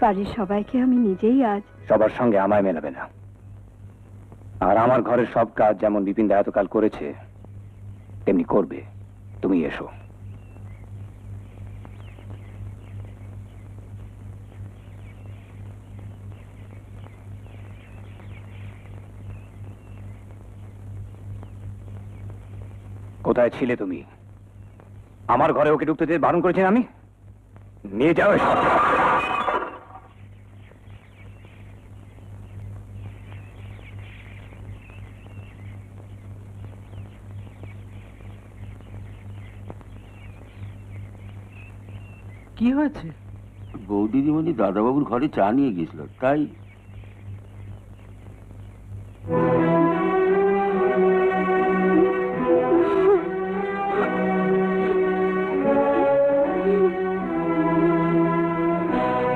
বাড়ির সবাইকে আমি নিজেই আজ। সবার সঙ্গে আমায় মেলাবে না। আর আমার ঘরের সব কাজ যেমন বিপিন দা এতকাল করেছে তেমনি করবে। তুমি এসো। কোথায় ছিলে তুমি? আমার ঘরে ওকে ঢুকতে দিয়ে বারণ করেছেন আমি। নিয়ে যাও এসব। কি হয়েছে? বৌদিদিমণি দাদাবাবুর ঘরে চা নিয়ে গেছিল, তাই